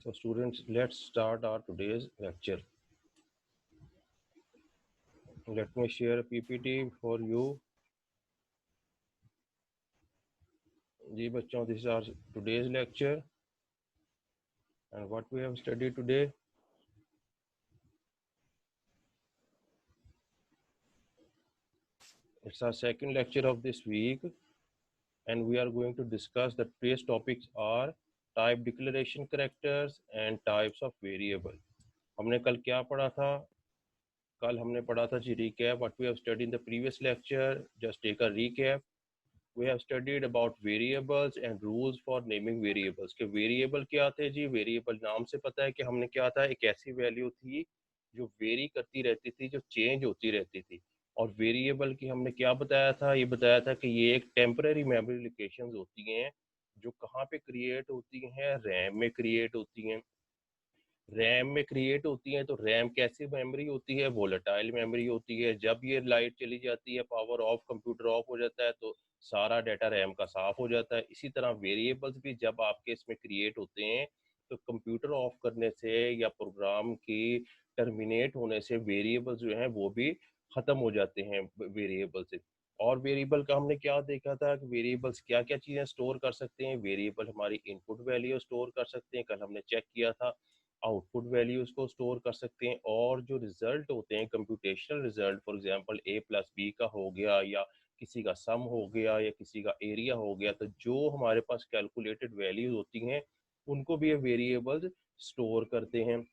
So students, let's start our today's lecture. Let me share a PPT for you. जी बच्चों, this is our today's lecture and what we have studied today. It's our second lecture of this week and we are going to discuss the today's topics are type declaration characters and types of variable. हमने कल क्या पढ़ा था? कल हमने पढ़ा था जी recap what we have studied in the previous lecture. Just take a recap. We have studied about variables and rules for naming variables. के variable क्या थे जी? Variable नाम से पता है कि हमने क्या था, एक ऐसी वैल्यू थी जो वेरी करती रहती थी, जो चेंज होती रहती थी। और वेरिएबल की हमने क्या बताया था? ये बताया था कि ये एक टेम्पररी मेमोरी लोकेशंस होती हैं जो कहाँ पे क्रिएट होती हैं, रैम में क्रिएट होती हैं। रैम में क्रिएट होती हैं तो रैम कैसी मेमोरी होती है? वोलेटाइल मेमोरी होती है। जब ये लाइट चली जाती है, पावर ऑफ, कंप्यूटर ऑफ हो जाता है तो सारा डाटा रैम का साफ हो जाता है। इसी तरह वेरिएबल्स भी जब आपके इसमें क्रिएट होते हैं तो कंप्यूटर ऑफ करने से या प्रोग्राम की टर्मिनेट होने से वेरिएबल्स जो हैं वो भी ख़त्म हो जाते हैं वेरिएबल से। और वेरिएबल का हमने क्या देखा था कि वेरिएबल्स क्या क्या चीज़ें स्टोर कर सकते हैं। वेरिएबल हमारी इनपुट वैल्यू स्टोर कर सकते हैं, कल हमने चेक किया था। आउटपुट वैल्यूज को स्टोर कर सकते हैं और जो रिजल्ट होते हैं computational result, for example A plus B का हो गया या किसी का सम हो गया या किसी का एरिया हो गया, तो जो हमारे पास कैलकुलेटेड वैल्यूज होती हैं उनको भी ये वेरिएबल्स स्टोर करते हैं।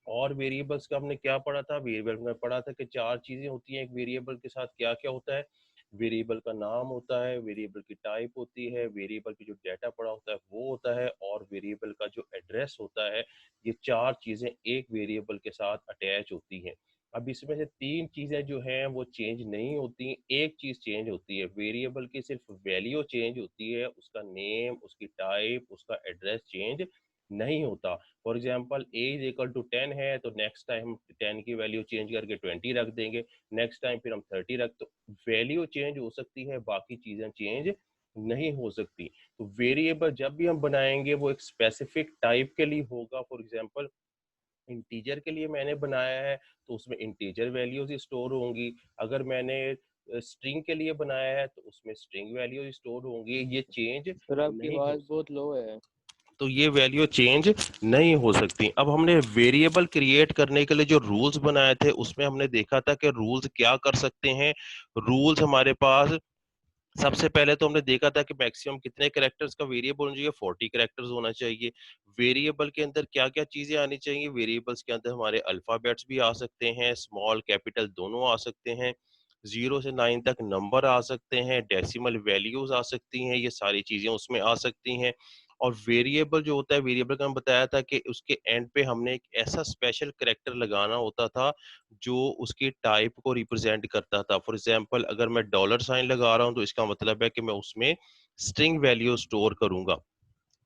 और वेरिएबल्स का हमने क्या पढ़ा था? वेरिएबल में पढ़ा था कि चार चीजें होती हैं एक वेरिएबल के साथ। क्या क्या होता है? वेरिएबल का नाम होता है, वेरिएबल की टाइप होती है, वेरिएबल की जो डाटा पड़ा होता है वो होता है, और वेरिएबल का जो एड्रेस होता है। ये चार चीजें एक वेरिएबल के साथ अटैच होती हैं। अब इसमें से तीन चीजें जो हैं वो चेंज नहीं होती, एक चीज चेंज होती है। वेरिएबल की सिर्फ वैल्यू चेंज होती है, उसका नेम, उसकी टाइप, उसका एड्रेस चेंज नहीं होता। For example A is equal to 10 है तो नेक्स्ट टाइम हम 10 की वैल्यू चेंज करके 20 रख देंगे, नेक्स्ट टाइम फिर हम 30 रख, तो वैल्यू चेंज हो सकती है, बाकी चीजें चेंज नहीं हो सकती। तो वेरिएबल जब भी हम बनाएंगे वो एक स्पेसिफिक टाइप के लिए होगा। फॉर एग्जाम्पल इंटीजर के लिए मैंने बनाया है तो उसमें इंटीजर वैल्यूज स्टोर होंगी। अगर मैंने स्ट्रिंग के लिए बनाया है तो उसमें स्ट्रिंग वैल्यूज स्टोर होंगी। ये चेंज सर आपकी नहीं हो आवाज सकती, बहुत लो है। तो ये वैल्यू चेंज नहीं हो सकती। अब हमने वेरिएबल क्रिएट करने के लिए जो रूल्स बनाए थे उसमें हमने देखा था कि रूल्स क्या कर सकते हैं। रूल्स हमारे पास सबसे पहले तो हमने देखा था कि मैक्सिमम कितने कैरेक्टर्स का वेरिएबल होना चाहिए, 40 कैरेक्टर्स होना चाहिए। वेरिएबल के अंदर क्या क्या चीजें आनी चाहिए? वेरिएबल्स के अंदर हमारे अल्फाबेट्स भी आ सकते हैं, स्मॉल कैपिटल दोनों आ सकते हैं, 0 से 9 तक नंबर आ सकते हैं, डेसिमल वैल्यूज आ सकती हैं, ये सारी चीजें उसमें आ सकती हैं। और वेरिएबल जो होता है, वेरिएबल का हम बताया था कि उसके एंड पे हमने एक ऐसा स्पेशल कैरेक्टर लगाना होता था जो उसकी टाइप को रिप्रेजेंट करता था। फॉर एग्जांपल अगर मैं डॉलर साइन लगा रहा हूं तो इसका मतलब है कि मैं उसमें स्ट्रिंग वैल्यू स्टोर करूंगा।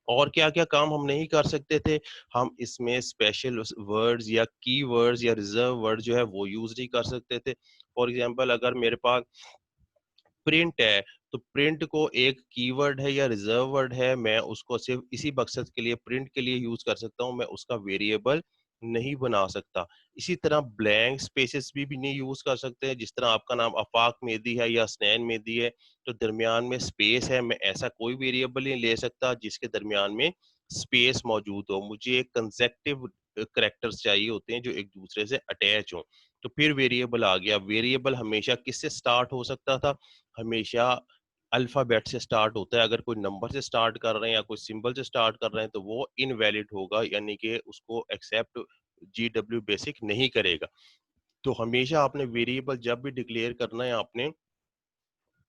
और क्या क्या काम हम नहीं कर सकते थे? हम इसमें स्पेशल वर्ड्स या की वर्ड्स या रिजर्व वर्ड जो है वो यूज नहीं कर सकते थे। फॉर एग्जांपल अगर मेरे पास प्रिंट है तो प्रिंट को एक कीवर्ड है या रिजर्व वर्ड है, मैं उसको सिर्फ इसी मकसद के लिए प्रिंट के लिए यूज कर सकता हूँ, मैं उसका वेरिएबल नहीं बना सकता। इसी तरह ब्लैंक स्पेसेस भी नहीं यूज कर सकते हैं। जिस तरह आपका नाम आफाक मेहदी है या स्नैन मेहदी है तो दरमियान में स्पेस है, मैं ऐसा कोई वेरिएबल नहीं ले सकता जिसके दरमियान में स्पेस मौजूद हो। मुझे एक कंसेक्टिव करेक्टर्स चाहिए होते हैं जो एक दूसरे से अटैच हो। तो फिर वेरिएबल आ गया। वेरिएबल हमेशा किससे स्टार्ट हो सकता था? हमेशा अल्फाबेट से स्टार्ट होता है। अगर कोई नंबर से स्टार्ट कर रहे हैं या कोई सिंबल से स्टार्ट कर रहे हैं तो वो इनवैलिड होगा, यानी कि उसको एक्सेप्ट जीडब्ल्यू बेसिक नहीं करेगा। तो हमेशा आपने वेरिएबल जब भी डिक्लेयर करना है आपने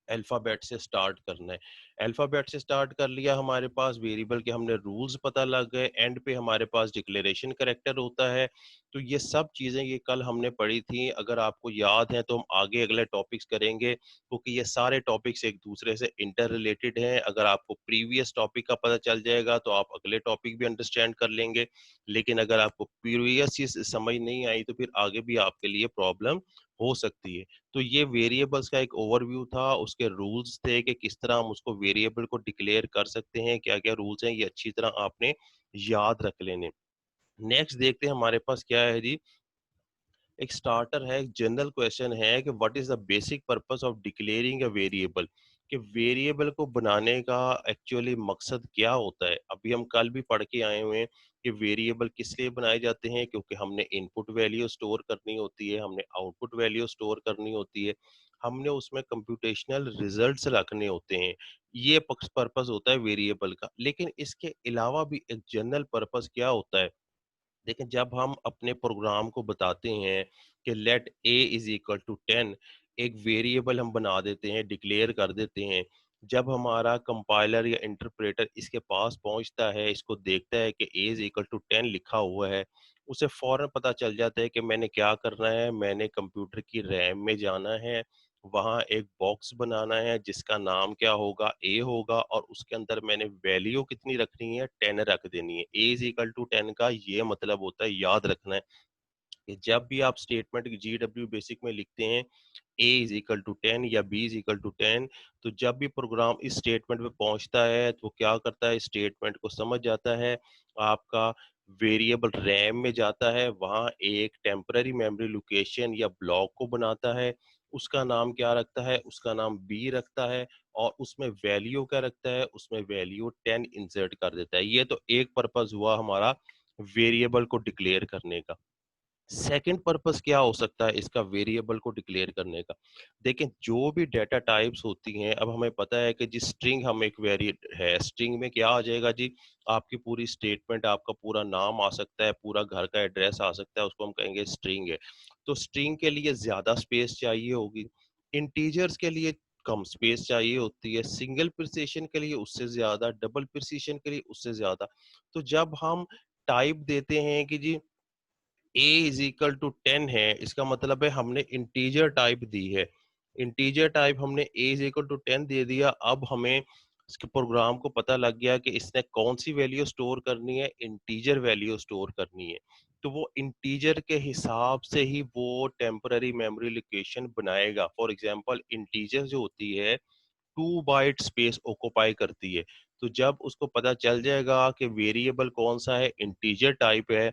अल्फाबेट से स्टार्ट करना है। अल्फाबेट से स्टार्ट कर लिया, हमारे पास वेरिएबल के हमने रूल्स पता लग गए, एंड पे हमारे पास डिक्लेरेशन कैरेक्टर होता है। तो ये सब चीजें ये कल हमने पढ़ी थी, अगर आपको याद है तो हम आगे अगले टॉपिक्स करेंगे क्योंकि ये सारे टॉपिक्स एक दूसरे से इंटर रिलेटेड हैं। अगर आपको प्रीवियस टॉपिक का पता चल जाएगा तो आप अगले टॉपिक भी अंडरस्टैंड कर लेंगे, लेकिन अगर आपको प्रीवियस चीज समझ नहीं आई तो फिर आगे भी आपके लिए प्रॉब्लम हो सकती है। तो ये वेरिएबल्स का एक ओवरव्यू था, उसके रूल्स थे कि किस तरह हम उसको वेरिएबल को डिक्लेयर कर सकते हैं, क्या क्या रूल्स हैं, ये अच्छी तरह आपने याद रख लेने। नेक्स्ट देखते हैं हमारे पास क्या है जी। एक स्टार्टर है, एक जनरल क्वेश्चन है कि what is the basic purpose of declaring a variable, कि वेरिएबल को बनाने का एक्चुअली मकसद क्या होता है। अभी हम कल भी पढ़ के आए हुए हैं कि वेरिएबल किस लिए बनाए जाते हैं, क्योंकि हमने इनपुट वैल्यू स्टोर करनी होती है, हमने आउटपुट वैल्यू स्टोर करनी होती है, हमने उसमें कंप्यूटेशनल रिजल्ट्स रखने होते हैं। ये पर्पस होता है वेरिएबल का। लेकिन इसके अलावा भी एक जनरल पर्पस क्या होता है। देखिए, जब हम अपने प्रोग्राम को बताते हैं कि let A is equal to 10, एक वेरिएबल हम बना देते हैं, डिक्लेयर कर देते हैं। जब हमारा कंपाइलर या इंटरप्रेटर इसके पास पहुंचता है, इसको देखता है कि ए इज इक्वल टू 10 लिखा हुआ है, उसे फौरन पता चल जाता है कि मैंने क्या करना है। मैंने कंप्यूटर की रैम में जाना है, वहाँ एक बॉक्स बनाना है जिसका नाम क्या होगा, ए होगा, और उसके अंदर मैंने वैल्यू कितनी रखनी है, 10 रख देनी है। ए इज इक्वल टू 10 का ये मतलब होता है, याद रखना है कि जब भी आप स्टेटमेंट GW बेसिक में लिखते हैं ए इज इक्वल टू 10 या बी इज इक्वल टू 10, तो जब भी प्रोग्राम इस स्टेटमेंट पे पहुंचता है तो वो क्या करता है, स्टेटमेंट को समझ जाता है, आपका वेरिएबल रैम में जाता है, वहाँ एक टेम्पररी मेमोरी लोकेशन या ब्लॉक को बनाता है। उसका नाम क्या रखता है, उसका नाम बी रखता है, और उसमें वैल्यू क्या रखता है, उसमें वैल्यू 10 इंसर्ट कर देता है। ये तो एक पर्पस हुआ हमारा वेरिएबल को डिक्लेयर करने का। सेकंड पर्पस क्या हो सकता है इसका वेरिएबल को डिक्लेयर करने का। देखें, जो भी डेटा टाइप्स होती हैं, अब हमें पता है कि जी स्ट्रिंग हम एक वेरी है, स्ट्रिंग में क्या आ जाएगा जी, आपकी पूरी स्टेटमेंट, आपका पूरा नाम आ सकता है, पूरा घर का एड्रेस आ सकता है, उसको हम कहेंगे स्ट्रिंग है। तो स्ट्रिंग के लिए ज्यादा स्पेस चाहिए होगी, इंटीजर्स के लिए कम स्पेस चाहिए होती है, सिंगल प्रिसिशन के लिए उससे ज्यादा, डबल प्रिसिशन के लिए उससे ज्यादा। तो जब हम टाइप देते हैं कि जी a इज इक्वल टू 10 है, इसका मतलब है हमने इंटीजर टाइप दी है। इंटीजर टाइप हमने a इज इक्वल टू 10 दे दिया। अब हमें इसके प्रोग्राम को पता लग गया कि इसने कौन सी वैल्यू स्टोर करनी है, इंटीजर वैल्यू स्टोर करनी है। तो वो इंटीजर के हिसाब से ही वो टेम्पररी मेमोरी लोकेशन बनाएगा। फॉर एग्जांपल, इंटीजर जो होती है 2 बाइट स्पेस ऑक्यूपाई करती है। तो जब उसको पता चल जाएगा कि वेरिएबल कौन सा है, इंटीजर टाइप है,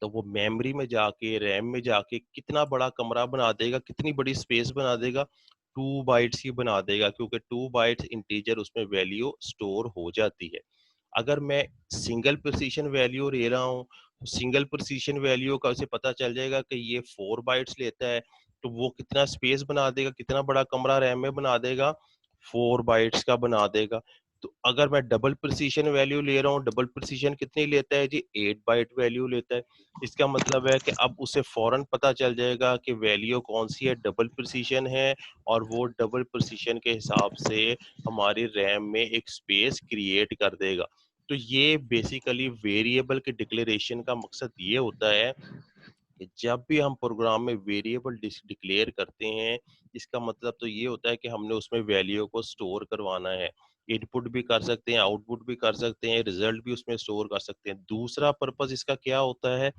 तो वो मेमोरी में जाके, रैम में जाके कितना बड़ा कमरा बना देगा, कितनी बड़ी स्पेस बना देगा, 2 बाइट्स ही बना देगा, क्योंकि 2 बाइट्स इंटीजर उसमें वैल्यू स्टोर हो जाती है। अगर मैं सिंगल प्रिसिशन वैल्यू ले रहा हूँ, तो सिंगल प्रिसिशन वैल्यू का उसे पता चल जाएगा कि ये 4 बाइट्स लेता है, तो वो कितना स्पेस बना देगा, कितना बड़ा कमरा रैम में बना देगा, 4 बाइट्स का बना देगा। तो अगर मैं डबल प्रिसिशन वैल्यू ले रहा हूँ, डबल प्रिसिशन कितनी लेता है जी, 8 बाइट वैल्यू लेता है। इसका मतलब है कि अब उसे फौरन पता चल जाएगा कि वैल्यू कौन सी है, डबल प्रिसिशन है, और वो डबल प्रिसिशन के हिसाब से हमारी रैम में एक स्पेस क्रिएट कर देगा। तो ये बेसिकली वेरिएबल के डिक्लेरेशन का मकसद ये होता है कि जब भी हम प्रोग्राम में वेरिएबल डिक्लेयर करते हैं, इसका मतलब तो ये होता है कि हमने उसमें वैल्यू को स्टोर करवाना है। इनपुट भी कर सकते हैं, आउटपुट भी कर सकते हैं, रिजल्ट भी उसमें स्टोर कर सकते हैं। दूसरा पर्पस इसका क्या होता है,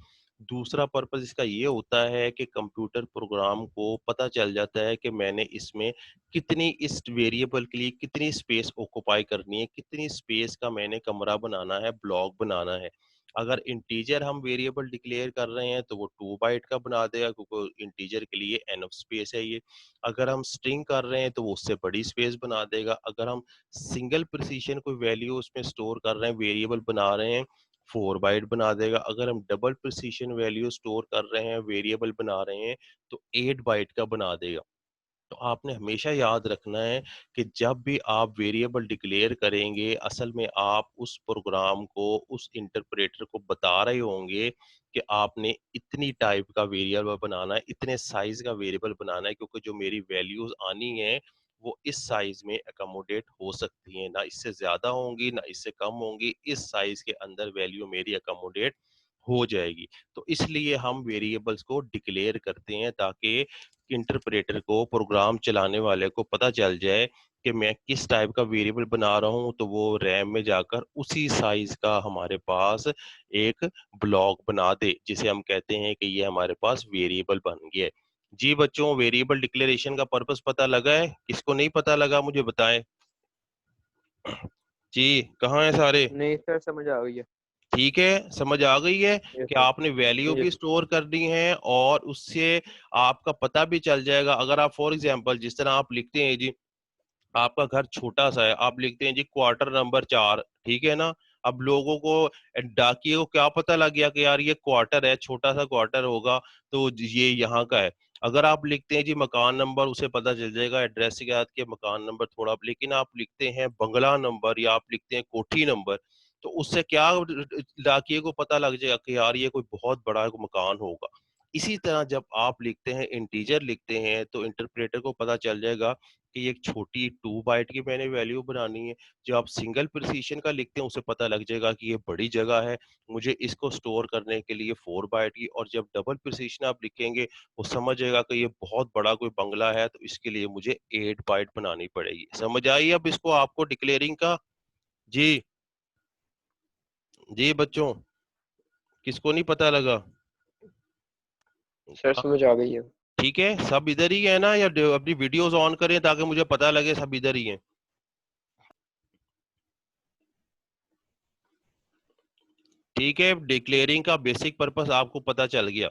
दूसरा पर्पस इसका ये होता है कि कंप्यूटर प्रोग्राम को पता चल जाता है कि मैंने इसमें कितनी, इस वेरिएबल के लिए कितनी स्पेस ऑक्युपाई करनी है, कितनी स्पेस का मैंने कमरा बनाना है, ब्लॉक बनाना है। अगर इंटीजर हम वेरिएबल डिक्लेयर कर रहे हैं तो वो 2 बाइट का बना देगा, क्योंकि इंटीजर के लिए एनफ स्पेस है ये। अगर हम स्ट्रिंग कर रहे हैं तो वो उससे बड़ी स्पेस बना देगा। अगर हम सिंगल प्रिसिशन कोई वैल्यू उसमें स्टोर कर रहे हैं, वेरिएबल बना रहे हैं, 4 बाइट बना देगा। अगर हम डबल प्रिसिशन वैल्यू स्टोर कर रहे हैं, वेरिएबल बना रहे हैं, तो 8 बाइट का बना देगा। तो आपने हमेशा याद रखना है कि जब भी आप वेरिएबल डिक्लेयर करेंगे, असल में आप उस प्रोग्राम को, उस इंटरप्रेटर को बता रहे होंगे कि आपने इतनी टाइप का वेरिएबल बनाना है, इतने साइज का वेरिएबल बनाना है, क्योंकि जो मेरी वैल्यूज आनी है वो इस साइज में अकोमोडेट हो सकती हैं, ना इससे ज्यादा होंगी ना इससे कम होंगी, इस साइज के अंदर वैल्यू मेरी अकोमोडेट हो जाएगी। तो इसलिए हम वेरिएबल्स को डिक्लेयर करते हैं, ताकि इंटरप्रेटर को, प्रोग्राम चलाने वाले को पता चल जाए कि मैं किस टाइप का वेरिएबल बना रहा हूँ, तो वो रैम में जाकर उसी साइज का हमारे पास एक ब्लॉक बना दे, जिसे हम कहते हैं कि ये हमारे पास वेरिएबल बन गया है। जी बच्चों, वेरिएबल डिक्लेरेशन का पर्पस पता लगा है? किसको नहीं पता लगा मुझे बताएं। जी, कहाँ है सारे? नहीं सर, समझ आ गई है। ठीक है, समझ आ गई है ये कि सर। आपने वैल्यू ये भी स्टोर करनी है और उससे आपका पता भी चल जाएगा। अगर आप फॉर एग्जांपल जिस तरह आप लिखते हैं जी, आपका घर छोटा सा है, आप लिखते हैं जी क्वार्टर नंबर 4, ठीक है ना। अब लोगों को, डाकिए को क्या पता लग गया कि यार ये क्वार्टर है, छोटा सा क्वार्टर होगा, तो ये यहाँ का है। अगर आप लिखते हैं जी मकान नंबर, उसे पता चल जाएगा एड्रेस के साथ के मकान नंबर थोड़ा, लेकिन आप लिखते हैं बंगला नंबर या आप लिखते हैं कोठी नंबर, तो उससे क्या डाकिए को पता लग जाएगा कि यार ये कोई बहुत बड़ा मकान होगा। इसी तरह जब आप लिखते हैं इंटीजर लिखते हैं, तो इंटरप्रेटर को पता चल जाएगा कि एक छोटी 2 बाइट की मैंने वैल्यू बनानी है। जब आप सिंगल प्रिसीशन का लिखते हैं, उसे पता लग जाएगा कि ये बड़ी जगह है, मुझे इसको स्टोर करने के लिए 4 बाइट की। और जब डबल प्रिसीशन आप लिखेंगे, वो समझ जाएगा कि ये बहुत बड़ा कोई बंगला है, तो इसके लिए मुझे 8 बाइट बनानी पड़ेगी। समझ आई अब इसको आपको डिक्लेयरिंग का? जी जी बच्चों, किसको नहीं पता लगा? सर समझ आ गई है। ठीक है, सब इधर ही है ना, या अपनी वीडियोस ऑन करें ताकि मुझे पता लगे सब इधर ही हैं? ठीक है, डिक्लेयरिंग का बेसिक पर्पस आपको पता चल गया।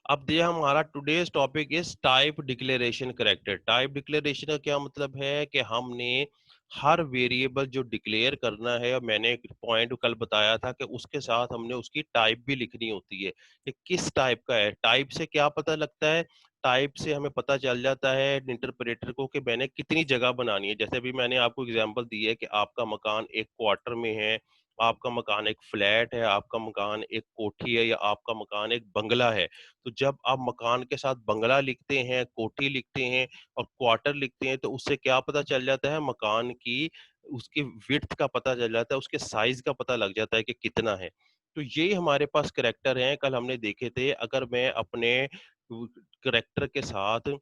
अब ये हमारा today's topic is type declaration character. Type declaration का क्या मतलब है कि हमने हर वेरिएबल जो डिक्लेयर करना है, और मैंने एक पॉइंट कल बताया था कि उसके साथ हमने उसकी टाइप भी लिखनी होती है कि किस टाइप का है। टाइप से क्या पता लगता है? टाइप से हमें पता चल जाता है इंटरप्रेटर को कि मैंने कितनी जगह बनानी है। जैसे अभी मैंने आपको एग्जांपल दी है कि आपका मकान एक क्वार्टर में है, आपका मकान एक फ्लैट है, आपका मकान एक कोठी है, या आपका मकान एक बंगला है। तो जब आप मकान के साथ बंगला लिखते हैं, कोठी लिखते हैं और क्वार्टर लिखते हैं, तो उससे क्या पता चल जाता है? मकान की उसकी विड्थ का पता चल जाता है, उसके साइज का पता लग जाता है कि कितना है। तो ये हमारे पास करैक्टर हैं, कल हमने देखे थे। अगर मैं अपने करैक्टर के साथ,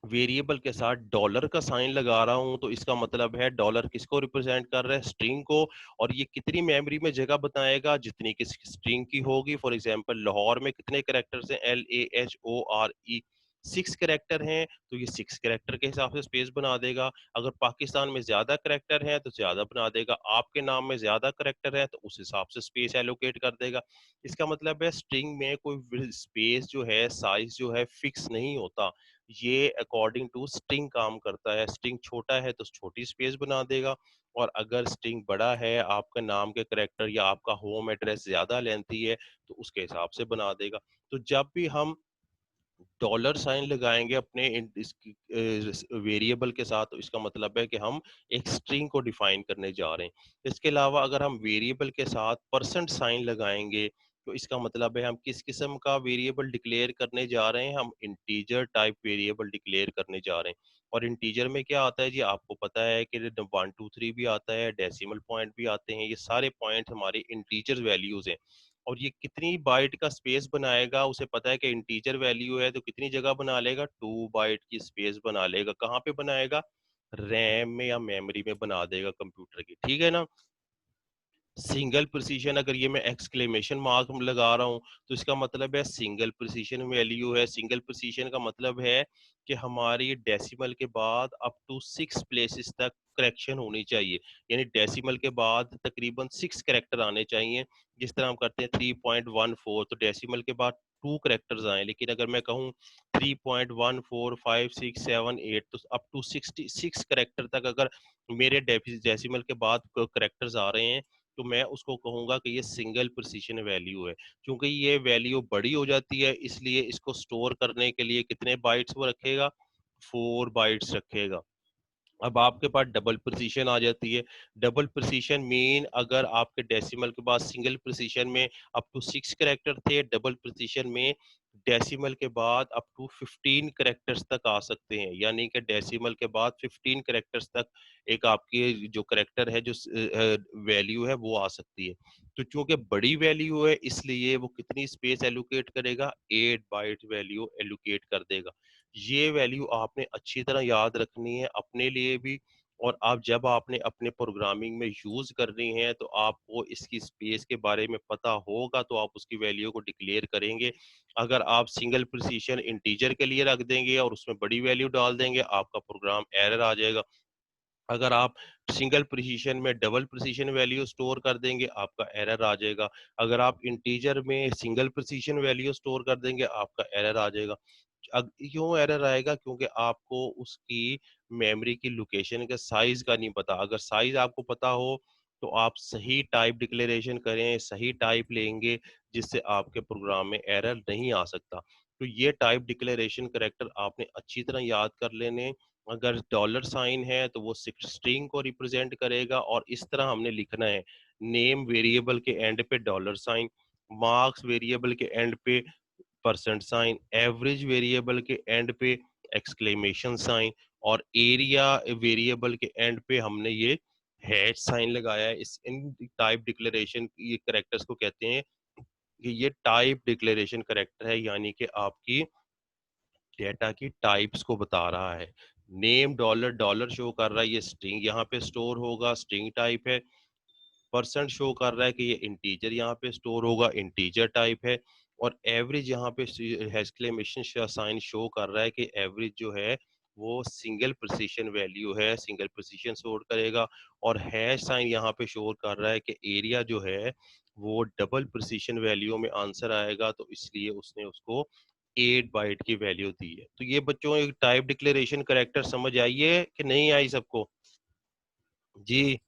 वेरिएबल के साथ डॉलर का साइन लगा रहा हूं, तो इसका मतलब है डॉलर किसको रिप्रेजेंट कर रहा है? स्ट्रिंग को। और ये कितनी मेमोरी में जगह बताएगा? जितनी किस स्ट्रिंग की होगी। फॉर एग्जांपल लाहौर में कितने कैरेक्टर्स हैं? LAHORE 6 कैरेक्टर हैं, तो ये 6 कैरेक्टर के हिसाब से स्पेस बना देगा। अगर पाकिस्तान में ज्यादा कैरेक्टर हैं तो ज्यादा बना देगा, आपके नाम में ज्यादा कैरेक्टर है तो उस हिसाब से स्पेस एलोकेट कर देगा। इसका मतलब है स्ट्रिंग में कोई स्पेस जो है, साइज जो है, फिक्स नहीं होता। ये अकॉर्डिंग टू स्ट्रिंग काम करता है। स्ट्रिंग छोटा है तो छोटी स्पेस बना देगा, और अगर स्ट्रिंग बड़ा है, आपका नाम के करेक्टर या आपका होम एड्रेस ज्यादा लेंथी है, तो उसके हिसाब से बना देगा। तो जब भी हम डॉलर साइन लगाएंगे अपने वेरिएबल के साथ, तो इसका मतलब है कि हम एक स्ट्रिंग को डिफाइन करने जा रहे हैं। इसके अलावा अगर हम वेरिएबल के साथ परसेंट साइन लगाएंगे, तो इसका मतलब है हम किस किस्म का वेरिएबल डिक्लेयर करने जा रहे हैं? हम इंटीजर टाइप वेरिएबल डिक्लेयर करने जा रहे हैं। और इंटीजर में क्या आता है जी? आपको पता है कि 1 2 3 भी आता है, डेसिमल पॉइंट भी आते हैं। ये सारे पॉइंट हमारे इंटीजर वैल्यूज हैं। और ये कितनी बाइट का स्पेस बनाएगा? उसे पता है कि इंटीजर वैल्यू है, तो कितनी जगह बना लेगा? 2 बाइट की स्पेस बना लेगा। कहाँ पे बनाएगा? रैम में या मेमोरी में बना देगा कंप्यूटर की, ठीक है ना। सिंगल प्रिसीजन, अगर ये मैं एक्सक्लेमेशन मार्क लगा रहा हूँ, तो इसका मतलब है सिंगल प्रिसीजन वैल्यू है। सिंगल प्रिसीजन का मतलब है कि हमारी डेसिमल के बाद अप टू 6 प्लेसेस तक करेक्शन होनी चाहिए। यानी डेसिमल के बाद तकरीबन 6 कैरेक्टर आने चाहिए। जिस तरह हम करते हैं 3.14, तो डेसिमल के बाद 2 कैरेक्टर्स आए। लेकिन अगर मैं कहूँ 3.14 5 6 7 8, तो अप टू 66 कैरेक्टर तक अगर मेरे डेसिमल के बाद कैरेक्टर्स आ रहे हैं, तो मैं उसको कहूंगा कि ये सिंगल प्रिसीजन वैल्यू है। क्योंकि ये वैल्यू बड़ी हो जाती है, इसलिए इसको स्टोर करने के लिए कितने बाइट्स वो रखेगा? 4 बाइट्स रखेगा। अब आपके पास डबल प्रिसीजन आ जाती है। डबल प्रिसीजन मीन, अगर आपके डेसिमल के बाद सिंगल प्रिसीजन में अप टू 6 कैरेक्टर थे, डबल प्रिसीजन में डेसिमल के बाद अप टू 15 कैरेक्टर्स तक आ सकते हैं। यानी कि डेसिमल के बाद 15 कैरेक्टर्स तक एक आपकी जो कैरेक्टर है, जो वैल्यू है, वो आ सकती है। तो चूंकि बड़ी वैल्यू है, इसलिए वो कितनी स्पेस एलोकेट करेगा? 8 बाइट वैल्यू एलोकेट कर देगा। ये वैल्यू आपने अच्छी तरह याद रखनी है अपने लिए भी। और आप जब आपने अपने प्रोग्रामिंग में यूज करनी है, तो आपको इसकी स्पेस के बारे में पता होगा, तो आप उसकी वैल्यू को डिक्लेयर करेंगे। अगर आप सिंगल प्रिसीजन इंटीजर के लिए रख देंगे और उसमें बड़ी वैल्यू डाल देंगे, आपका प्रोग्राम एरर आ जाएगा। अगर आप सिंगल प्रिसीजन में डबल प्रिसीजन वैल्यू स्टोर कर देंगे आपका एरर आ जाएगा। अगर आप इंटीजर में सिंगल प्रिसीजन वैल्यू स्टोर कर देंगे आपका एरर आ जाएगा। क्यों एरर आएगा? क्योंकि आपको उसकी मेमोरी की लोकेशन का साइज का नहीं पता। अगर साइज आपको पता हो तो आप सही टाइप डिक्लेरेशन करें, सही टाइप लेंगे, जिससे आपके प्रोग्राम में एरर नहीं आ सकता। तो ये टाइप डिक्लेरेशन करैक्टर आपने अच्छी तरह याद कर लेने। अगर डॉलर साइन है तो वो स्ट्रिंग को रिप्रेजेंट करेगा और इस तरह हमने लिखना है। नेम वेरिएबल के एंड पे डॉलर साइन, मार्क्स वेरिएबल के एंड पे परसेंट साइन, एवरेज वेरिएबल के एंड पे एक्सक्लेमेशन साइन और एरिया वेरिएबल के एंड पे हमने ये हैश साइन लगाया है। इस इन टाइप डिक्लेरेशन ये करेक्टर्स को कहते हैं कि ये टाइप डिक्लेरेशन करेक्टर है, यानी कि आपकी डेटा की टाइप्स को बता रहा है। नेम डॉलर डॉलर शो कर रहा है, ये स्ट्रिंग यहाँ पे स्टोर होगा, स्ट्रिंग टाइप है। परसेंट शो कर रहा है कि ये इंटीजर यहाँ पे स्टोर होगा, इंटीजर टाइप है। और एवरेज यहाँ पे एक्सक्लेमेशन साइन शो कर रहा है कि एवरेज जो है वो सिंगल प्रिसीजन वैल्यू है, सिंगल प्रिसीजन स्टोर करेगा। और हैश साइन यहाँ पे शो कर रहा है कि एरिया जो है वो डबल प्रिसीजन वैल्यू में आंसर आएगा, तो इसलिए उसने उसको 8 बाइट की वैल्यू दी है। तो ये बच्चों एक टाइप डिक्लेरेशन करेक्टर समझ आई है कि नहीं आई सबको? जी,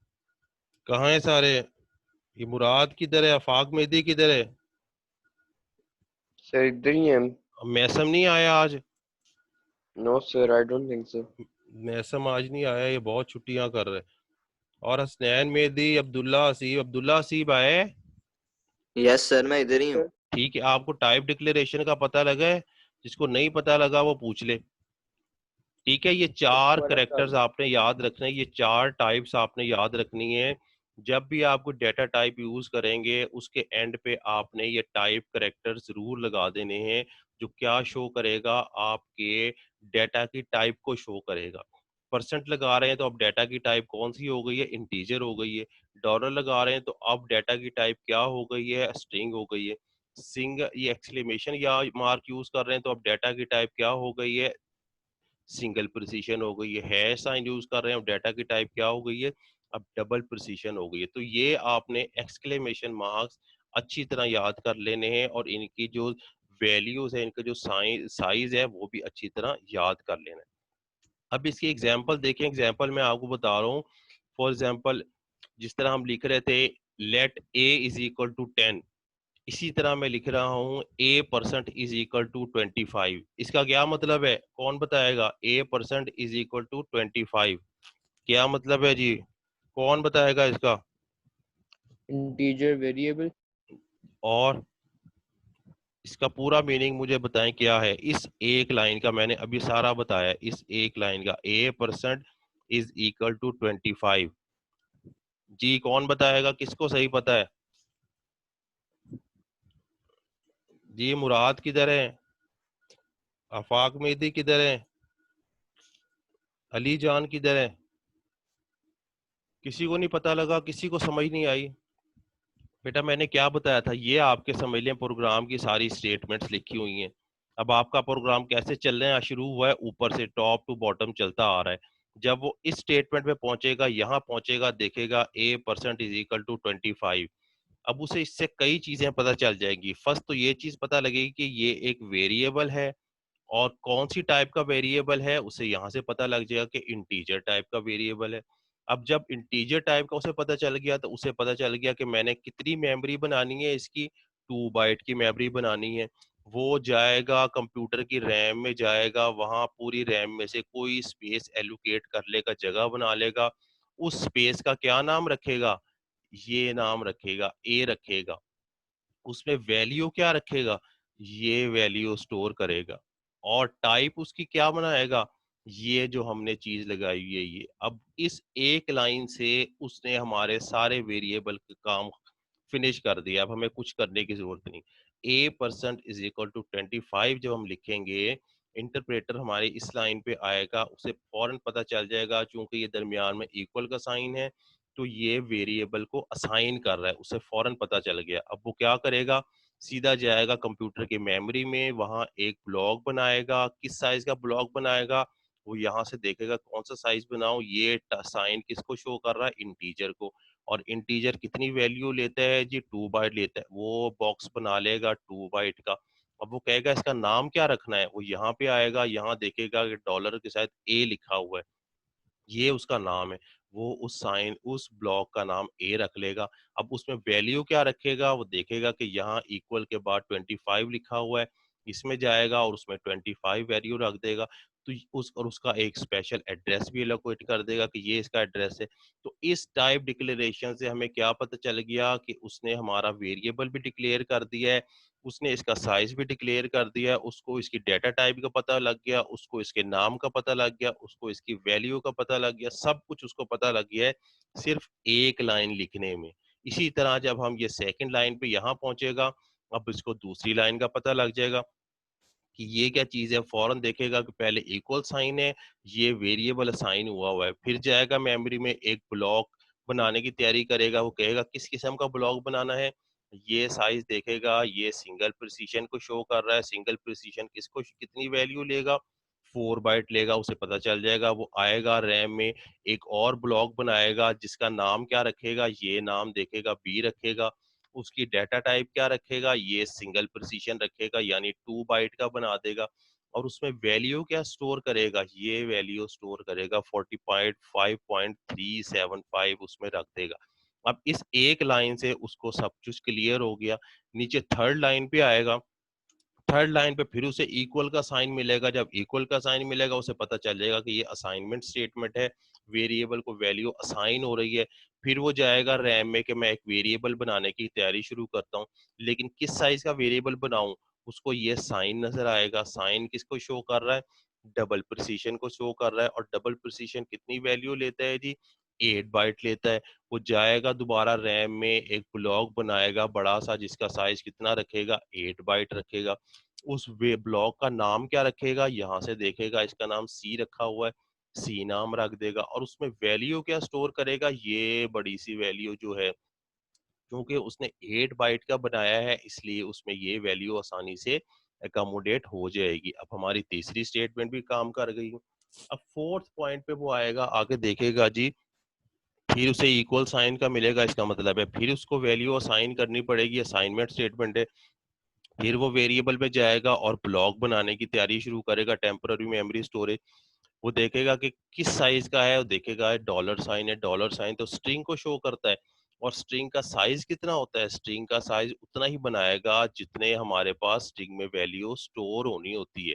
कहाँ है सारे? ये मुराद किधर है? आफाक मेहदी किधर है? सर इधर ही है। मैसम नहीं आया आज? No sir, I don't think so. Maisam आज नहीं आया, ये बहुत छुट्टियां कर रहे हैं। और हसनैन मेहदी, अब्दुल्ला हसीब आए? यस सर, मैं इधर ही हूँ। ठीक है, आपको टाइप डिक्लेरेशन का पता लगा है? जिसको नहीं पता लगा वो पूछ ले। ठीक है, ये चार करेक्टर्स आपने याद रखने, ये चार टाइप्स आपने याद रखनी है। जब भी आप कोई डेटा टाइप यूज करेंगे उसके एंड पे आपने ये टाइप करेक्टर जरूर लगा देने हैं, जो क्या शो करेगा, आपके डेटा की टाइप को शो करेगा। परसेंट लगा रहे हैं तो अब डेटा की टाइप कौन सी हो गई है? इंटीजर हो गई है। डॉलर लगा रहे हैं तो अब डेटा की टाइप क्या हो गई है? स्ट्रिंग हो गई है। ये एक्सक्लेमेशन या मार्क यूज कर रहे हैं तो अब डेटा की टाइप क्या हो गई है? सिंगल प्रिसीजन हो गई है। हैश साइन यूज कर रहे हैं, अब डेटा की टाइप क्या हो गई है? अब डबल प्रिसीजन हो गई है। तो ये आपने एक्सक्लेमेशन मार्क्स अच्छी तरह याद कर लेने हैं और इनकी जो वैल्यूज है, इनका जो साइज है वो भी अच्छी तरह याद कर लेना है। अब इसकी एग्जांपल देखें। एग्जांपल मैं आपको बता रहा हूँ। फॉर एग्जांपल, जिस तरह हम लिख रहे थे let A is equal to 10, इसी तरह मैं लिख रहा हूँ A% इज इक्वल टू 25। इसका क्या मतलब है? कौन बताएगा? A% इज इक्वल टू 25 क्या मतलब है जी? कौन बताएगा इसका? Integer variable. और इसका पूरा मीनिंग मुझे बताएं क्या है? इस एक लाइन का मैंने अभी सारा बताया। इस एक लाइन का A% इज इक्वल टू 25 जी, कौन बताएगा? किसको सही पता है? जी, मुराद किधर है? आफाक मेहदी किधर है? अली जान किधर है? किसी को नहीं पता लगा? किसी को समझ नहीं आई? बेटा मैंने क्या बताया था, ये आपके समझ लें प्रोग्राम की सारी स्टेटमेंट्स लिखी हुई हैं। अब आपका प्रोग्राम कैसे चल रहा है? शुरू हुआ है ऊपर से टॉप टू बॉटम चलता आ रहा है। जब वो इस स्टेटमेंट पे पहुंचेगा, यहाँ पहुंचेगा, देखेगा A% इज इक्वल टू 25। अब उसे इससे कई चीजें पता चल जाएंगी। फर्स्ट तो ये चीज पता लगेगी कि ये एक वेरिएबल है, और कौन सी टाइप का वेरिएबल है उसे यहाँ से पता लग जाएगा कि इंटीजर टाइप का वेरिएबल है। अब जब इंटीजर टाइप का उसे पता चल गया तो उसे पता चल गया कि मैंने कितनी मेमोरी बनानी है, इसकी 2 बाइट की मेमोरी बनानी है। वो जाएगा कंप्यूटर की रैम में, जाएगा वहां पूरी रैम में से कोई स्पेस एलोकेट कर लेगा, जगह बना लेगा। उस स्पेस का क्या नाम रखेगा? ये नाम रखेगा, ए रखेगा। उसमें वैल्यू क्या रखेगा? ये वैल्यू स्टोर करेगा। और टाइप उसकी क्या बनाएगा? ये जो हमने चीज लगाई हुई है ये। अब इस एक लाइन से उसने हमारे सारे वेरिएबल का काम फिनिश कर दिया। अब हमें कुछ करने की जरूरत नहीं। A% इज इक्वल टू 25 जब हम लिखेंगे, इंटरप्रेटर हमारे इस लाइन पे आएगा, उसे फौरन पता चल जाएगा चूंकि ये दरमियान में इक्वल का साइन है, तो ये वेरिएबल को असाइन कर रहा है, उसे फौरन पता चल गया। अब वो क्या करेगा? सीधा जाएगा कंप्यूटर की मेमोरी में, वहां एक ब्लॉक बनाएगा। किस साइज का ब्लॉक बनाएगा? वो यहाँ से देखेगा कौन सा साइज बनाऊं, ये साइन किसको शो कर रहा है, इंटीजर को, और इंटीजर कितनी वैल्यू लेता है जी, 2 बाइट लेता है, वो बॉक्स बना लेगा 2 बाइट का। अब वो कहेगा इसका नाम क्या रखना है, वो यहाँ पे आएगा, यहाँ देखेगा कि डॉलर के साथ ए लिखा हुआ है, ये उसका नाम है, वो उस साइन उस ब्लॉक का नाम ए रख लेगा। अब उसमें वैल्यू क्या रखेगा, वो देखेगा कि यहाँ इक्वल के बाद 25 लिखा हुआ है, इसमें जाएगा और उसमें 25 वैल्यू रख देगा। तो उसका एक स्पेशल एड्रेस भी एलोकेट कर देगा कि ये इसका एड्रेस है। तो इस टाइप डिक्लेरेशन से हमें क्या पता चल गया कि उसने हमारा वेरिएबल भी डिक्लेयर कर दिया है, उसने इसका साइज भी डिक्लेयर कर दिया, उसको इसकी डेटा टाइप का पता लग गया, उसको इसके नाम का पता लग गया, उसको इसकी वैल्यू का पता लग गया, सब कुछ उसको पता लग गया है सिर्फ एक लाइन लिखने में। इसी तरह जब हम ये सेकंड लाइन पे यहाँ पहुंचेगा, अब इसको दूसरी लाइन का पता लग जाएगा कि ये क्या चीज है, फौरन देखेगा कि पहले इक्वल साइन है, ये वेरिएबल असाइन हुआ हुआ है, फिर जाएगा मेमोरी में एक ब्लॉक बनाने की तैयारी करेगा, वो कहेगा किस किस्म का ब्लॉक बनाना है, ये साइज देखेगा, ये सिंगल प्रिसीशन को शो कर रहा है, सिंगल प्रिसीशन किसको कितनी वैल्यू लेगा, 4 बाइट लेगा, उसे पता चल जाएगा, वो आएगा रैम में एक और ब्लॉक बनाएगा जिसका नाम क्या रखेगा, ये नाम देखेगा बी रखेगा, उसकी डेटा टाइप क्या रखेगा, ये सिंगल प्रिसीशन रखेगा यानी 2 बाइट का बना देगा, और उसमें वैल्यू क्या स्टोर करेगा, ये वैल्यू स्टोर करेगा 40.5.375 उसमें रख देगा। अब इस एक लाइन से उसको सब कुछ क्लियर हो गया। नीचे थर्ड लाइन पे आएगा, थर्ड लाइन पे फिर उसे इक्वल का साइन मिलेगा, जब इक्वल का साइन मिलेगा उसे पता चल जाएगा कि ये असाइनमेंट स्टेटमेंट है, वेरिएबल को वैल्यू असाइन हो रही है। फिर वो जाएगा रैम में कि मैं एक वेरिएबल बनाने की तैयारी शुरू करता हूँ, लेकिन किस साइज का वेरिएबल बनाऊं, उसको ये साइन नजर आएगा, साइन किसको शो कर रहा है, डबल प्रिसीशन को शो कर रहा है, और डबल प्रिसीशन कितनी वैल्यू लेता है जी, 8 बाइट लेता है। वो जाएगा दोबारा रैम में एक ब्लॉक बनाएगा बड़ा सा जिसका साइज कितना रखेगा, 8 बाइट रखेगा। उस वे ब्लॉक का नाम क्या रखेगा, यहाँ से देखेगा इसका नाम सी रखा हुआ है, सी नाम रख देगा, और उसमें वैल्यू क्या स्टोर करेगा, ये बड़ी सी वैल्यू जो है, क्योंकि उसने 8 बाइट का बनाया है इसलिए उसमें ये वैल्यू आसानी से अकोमोडेट हो जाएगी। अब हमारी तीसरी स्टेटमेंट भी काम कर गई। अब फोर्थ पॉइंट पे वो आएगा, आगे देखेगा जी, फिर उसे इक्वल साइन का मिलेगा, इसका मतलब है फिर उसको वैल्यू असाइन करनी पड़ेगी, असाइनमेंट स्टेटमेंट है। फिर वो वेरिएबल पे जाएगा और ब्लॉक बनाने की तैयारी शुरू करेगा, टेम्पररी मेमोरी स्टोरेज। वो देखेगा कि किस साइज का है, वो देखेगा डॉलर साइन है, डॉलर साइन तो स्ट्रिंग को शो करता है, और स्ट्रिंग का साइज कितना होता है, स्ट्रिंग का साइज उतना ही बनाएगा जितने हमारे पास स्ट्रिंग में वैल्यू स्टोर होनी होती है।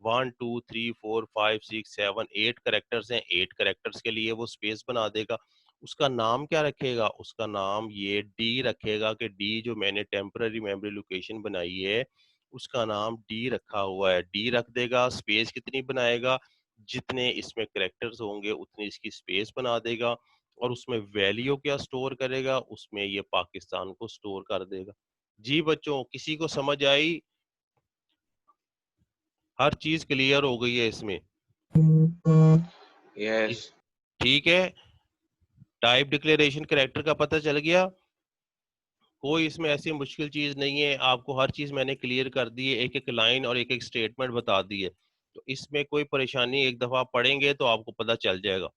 1 2 3 4 5 6 7 8 करेक्टर्स हैं, 8 करेक्टर्स के लिए वो स्पेस बना देगा। उसका नाम क्या रखेगा, उसका नाम ये डी रखेगा कि डी जो मैंने टेम्पररी मेमोरी लोकेशन बनाई है उसका नाम डी रखा हुआ है, डी रख देगा। स्पेस कितनी बनाएगा, जितने इसमें करेक्टर्स होंगे उतनी इसकी स्पेस बना देगा, और उसमें वैल्यू क्या स्टोर करेगा, उसमें ये पाकिस्तान को स्टोर कर देगा। जी बच्चों, किसी को समझ आई, हर चीज क्लियर हो गई है इसमें? Yes. ठीक है, टाइप डिक्लेरेशन कैरेक्टर का पता चल गया, कोई इसमें ऐसी मुश्किल चीज नहीं है, आपको हर चीज मैंने क्लियर कर दी है, एक एक लाइन और एक एक स्टेटमेंट बता दी है, तो इसमें कोई परेशानी, एक दफा पढ़ेंगे तो आपको पता चल जाएगा।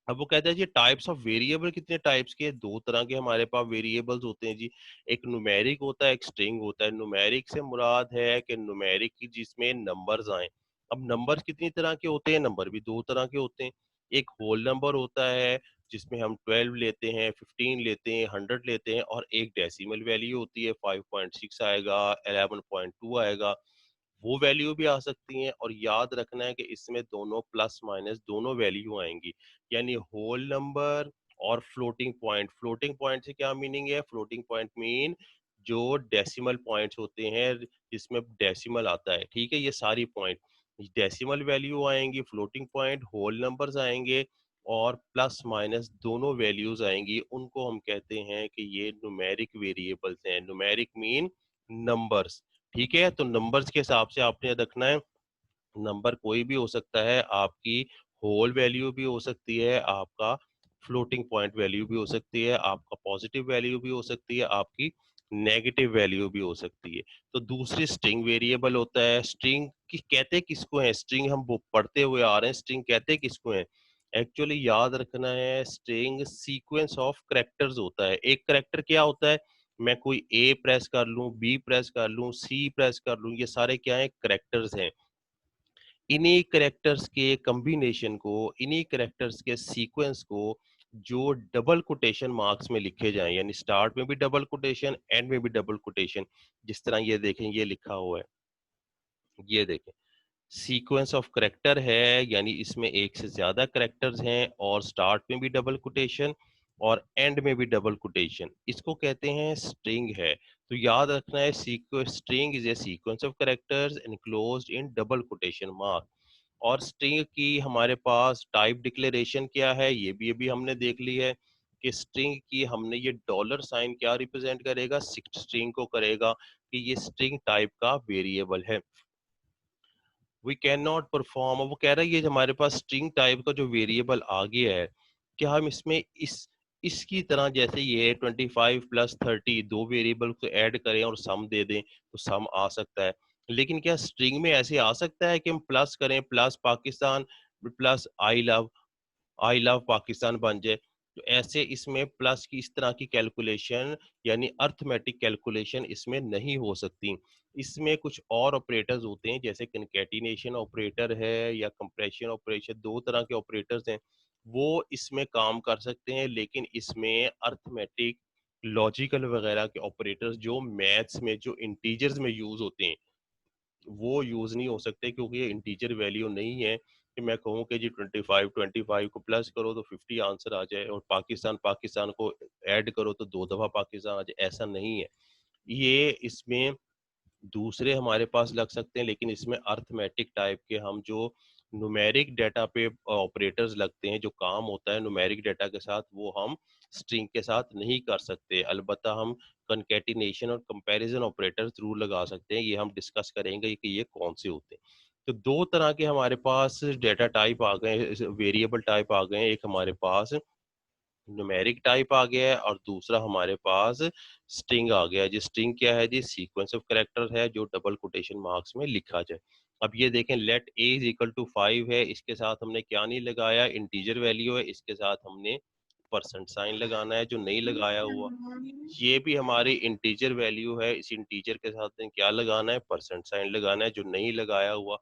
अब वो कहते हैं जी टाइप्स ऑफ वेरिएबल कितने टाइप्स के, दो तरह के हमारे पास वेरिएबल्स होते हैं जी, एक न्यूमेरिक होता है, एक स्ट्रिंग होता है। न्यूमेरिक से मुराद है कि न्यूमेरिक की जिसमें नंबर्स आए। अब नंबर्स कितनी तरह के होते हैं, नंबर भी दो तरह के होते हैं। एक होल नंबर होता है जिसमें हम 12 लेते हैं, 15 लेते हैं, 100 लेते हैं, और एक डेसिमल वैल्यू होती है, 5.6 आएगा, 11.2 आएगा, वो वैल्यू भी आ सकती हैं। और याद रखना है कि इसमें दोनों प्लस माइनस दोनों वैल्यू आएंगी, यानी होल नंबर और फ्लोटिंग पॉइंट। फ्लोटिंग पॉइंट से क्या मीनिंग है, फ्लोटिंग पॉइंट मीन जो डेसिमल पॉइंट्स होते हैं जिसमें डेसिमल आता है, ठीक है, ये सारी पॉइंट डेसिमल वैल्यू आएंगी, फ्लोटिंग पॉइंट होल नंबर्स आएंगे, और प्लस माइनस दोनों वैल्यूज आएंगी, उनको हम कहते हैं कि ये न्यूमेरिक वेरिएबल्स हैं। न्यूमेरिक मीन नंबर्स, ठीक है। तो नंबर्स के हिसाब से आपने रखना है, नंबर कोई भी हो सकता है, आपकी होल वैल्यू भी हो सकती है, आपका फ्लोटिंग पॉइंट वैल्यू भी हो सकती है, आपका पॉजिटिव वैल्यू भी हो सकती है, आपकी नेगेटिव वैल्यू भी हो सकती है। तो दूसरी स्ट्रिंग वेरिएबल होता है। स्ट्रिंग की कहते किसको है, स्ट्रिंग हम वो पढ़ते हुए आ रहे हैं, स्ट्रिंग कहते किसको है? एक्चुअली याद रखना है, स्ट्रिंग सीक्वेंस ऑफ करेक्टर्स होता है। एक करेक्टर क्या होता है, मैं कोई ए प्रेस कर लूं, बी प्रेस कर लूं, सी प्रेस कर लूं, ये सारे क्या है, करेक्टर्स हैं। इन्हीं करेक्टर्स के कॉम्बिनेशन को, इन्हीं करेक्टर्स के सीक्वेंस को जो डबल कोटेशन मार्क्स में लिखे जाएं, यानी स्टार्ट में भी डबल कोटेशन, एंड में भी डबल कोटेशन, जिस तरह ये देखें ये लिखा हुआ है, ये देखें सीक्वेंस ऑफ करेक्टर है, यानी इसमें एक से ज्यादा करेक्टर्स हैं और स्टार्ट में भी डबल कोटेशन और एंड में भी डबल कोटेशन, इसको कहते हैं स्ट्रिंग है। तो याद रखना है, string is a sequence of characters enclosed in double quotation mark. और स्ट्रिंग की हमारे पास टाइप डिक्लेरेशन क्या है, ये भी अभी हमने देख ली है कि स्ट्रिंग की हमने ये डॉलर साइन क्या रिप्रेजेंट करेगा, स्ट्रिंग को करेगा कि ये स्ट्रिंग टाइप का वेरिएबल है। वी कैन नॉट परफॉर्म, वो कह रहा है ये हमारे पास स्ट्रिंग टाइप का जो वेरिएबल आ गया है, क्या हम इसमें इसकी तरह जैसे ये 25 प्लस 30 दो वेरिएबल को ऐड करें और सम दे दें तो सम आ सकता है। लेकिन क्या स्ट्रिंग में ऐसे आ सकता है कि हम प्लस करें, plus Pakistan plus I love Pakistan बन जाए? तो ऐसे इसमें प्लस की इस तरह की कैलकुलेशन, यानी अर्थमेटिक कैलकुलेशन इसमें नहीं हो सकती। इसमें कुछ और ऑपरेटर्स होते हैं, जैसे कंकैटिनेशन ऑपरेटर है या कंप्रेशन ऑपरेशन, दो तरह के ऑपरेटर्स हैं, वो इसमें काम कर सकते हैं। लेकिन इसमें अर्थमेटिक, लॉजिकल वगैरह के ऑपरेटर्स जो मैथ्स में, जो इंटीजर्स में यूज होते हैं, वो यूज नहीं हो सकते, क्योंकि ये इंटीजर वैल्यू नहीं है कि मैं कहूँ कि जी 25 को प्लस करो तो 50 आंसर आ जाए, और पाकिस्तान को ऐड करो तो दो दफा पाकिस्तान आ जाए, ऐसा नहीं है। ये इसमें दूसरे हमारे पास लग सकते हैं, लेकिन इसमें अर्थमेटिक टाइप के हम जो न्यूमेरिक डाटा पे ऑपरेटर्स लगते हैं, जो काम होता है न्यूमेरिक डाटा के साथ, वो हम स्ट्रिंग के साथ नहीं कर सकते। अलबत्ता हम कंकैटिनेशन और कंपैरिजन ऑपरेटर जरूर लगा सकते हैं, ये हम डिस्कस करेंगे कि ये कौन से होते हैं। तो दो तरह के हमारे पास डेटा टाइप आ गए, वेरिएबल टाइप आ गए हैं। एक हमारे पास न्यूमेरिक टाइप आ गया है और दूसरा हमारे पास स्ट्रिंग आ गया है। जी स्ट्रिंग क्या है, जी सीक्वेंस ऑफ कैरेक्टर है जो डबल कोटेशन मार्क्स में लिखा जाए। अब ये देखें, let A is equal to 5 है, इसके साथ हमने क्या नहीं लगाया, इंटीजर वैल्यू है, इसके साथ हमने परसेंट साइन लगाना है जो नहीं लगाया हुआ। ये भी हमारी इंटीजर वैल्यू है, इस इंटीजर के साथ क्या लगाना है, परसेंट साइन लगाना है जो नहीं लगाया हुआ।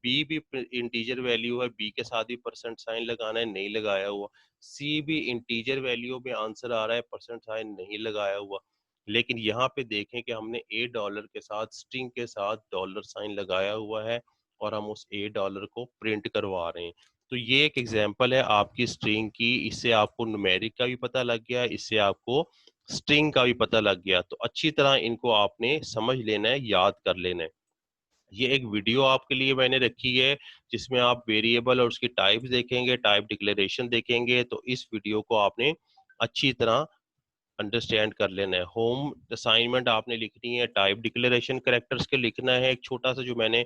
बी भी इंटीजर वैल्यू है, बी के साथ भी परसेंट साइन लगाना है, नहीं लगाया हुआ। सी भी इंटीजर वैल्यू में आंसर आ रहा है, परसेंट साइन नहीं लगाया हुआ। लेकिन यहाँ पे देखें कि हमने $a के साथ, स्ट्रिंग के साथ डॉलर साइन लगाया हुआ है और हम उस $a को प्रिंट करवा रहे हैं। तो ये एक एग्जांपल है आपकी स्ट्रिंग की, इससे आपको न्यूमेरिक का भी पता लग गया, इससे आपको स्ट्रिंग का भी पता लग गया। तो अच्छी तरह इनको आपने समझ लेना है, याद कर लेना है। ये एक वीडियो आपके लिए मैंने रखी है जिसमें आप वेरिएबल और उसकी टाइप्स देखेंगे, टाइप डिक्लेरेशन देखेंगे। तो इस वीडियो को आपने अच्छी तरह अंडरस्टैंड कर लेना है। होम असाइनमेंट आपने लिखनी है, टाइप डिक्लेरेशन कैरेक्टर्स के लिखना है, एक छोटा सा जो मैंने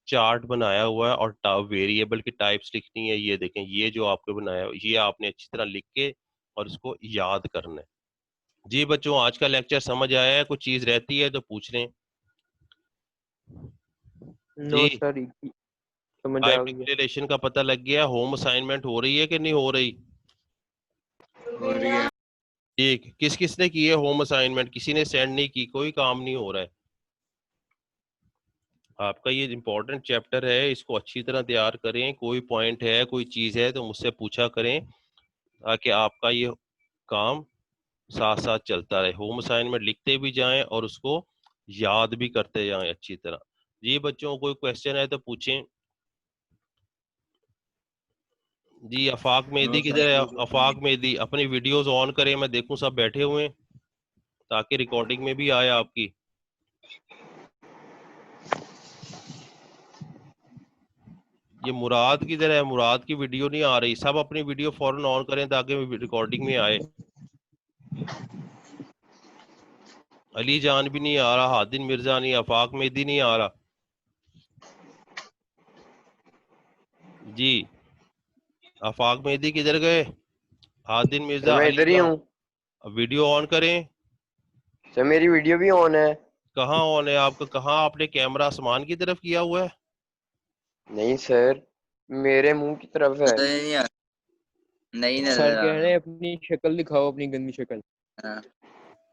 चार्ट बनाया हुआ है, और वेरिएबल की टाइप्स लिखनी है। ये देखें, ये जो आपको बनाया ये आपने अच्छी तरह लिख के और इसको याद करना है। जी बच्चों, आज का लेक्चर समझ आया है? कुछ चीज रहती है तो पूछ लें। नो जी, सर, समझ टाइप आ गया। डिक्लेरेशन का पता लग गया। होम असाइनमेंट हो रही है कि नहीं हो रही? हो रही है। ठीक, किस किस ने की है होम असाइनमेंट? किसी ने सेंड नहीं की, कोई काम नहीं हो रहा है। आपका ये इम्पोर्टेंट चैप्टर है, इसको अच्छी तरह तैयार करें। कोई पॉइंट है, कोई चीज है तो मुझसे पूछा करें, ताकि आपका ये काम साथ साथ चलता रहे। होम असाइनमेंट लिखते भी जाएं और उसको याद भी करते जाएं अच्छी तरह। जी बच्चों, कोई क्वेश्चन है तो पूछें। जी आफाक मेहदी किधर है? आफाक मेहदी, अपनी वीडियोस ऑन करें, मैं देखूं सब बैठे हुए हैं, ताकि रिकॉर्डिंग में भी आए आपकी। ये मुराद किधर है? मुराद की वीडियो नहीं आ रही। सब अपनी वीडियो फौरन ऑन करें ताकि रिकॉर्डिंग में आए। अली जान भी नहीं आ रहा, हादिन मिर्जा नहीं, आफाक मेहदी नहीं आ रहा। जी आफाक मेहदी किधर गए? हादिन सर मिर्जा, मैं अली इधर ही जान, हूँ। वीडियो ऑन करें। सर मेरी वीडियो भी ऑन है। कहाँ ऑन है आपका? कहाँ आपने कैमरा आसमान की तरफ किया हुआ है? नहीं सर, मेरे मुंह की तरफ है। नजर नहीं आ नहीं सर नजर आ कह रहे रहा। हैं अपनी शक्ल दिखाओ, अपनी गंदी शक्ल। हाँ,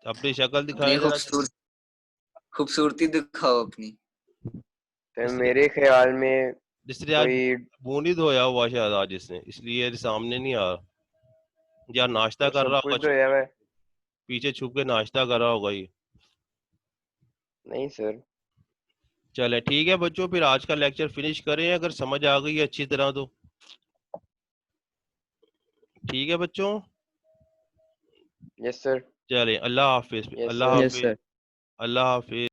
अपनी शक्ल अपनी दिखाया जरा। खूबसूरती दिखाओ अपनी। सर मेरे ख्याल में जिसने आज कोई मुंह नहीं धोया हुआ शायद आज इसने, इसलिए सामने नहीं आ रहा। या नाश्ता कर सब रहा कुछ होगा, धोया हुआ है। पीछे छुप के नाश्ता कर रहा होगा ये। नहीं सर। चले ठीक है बच्चों, फिर आज का लेक्चर फिनिश करें अगर समझ आ गई है अच्छी तरह तो। ठीक है बच्चों, यस सर। चले अल्लाह हाफिज, यस अल्लाह सर। यस हाफिज, सर। अल्लाह हाफिज।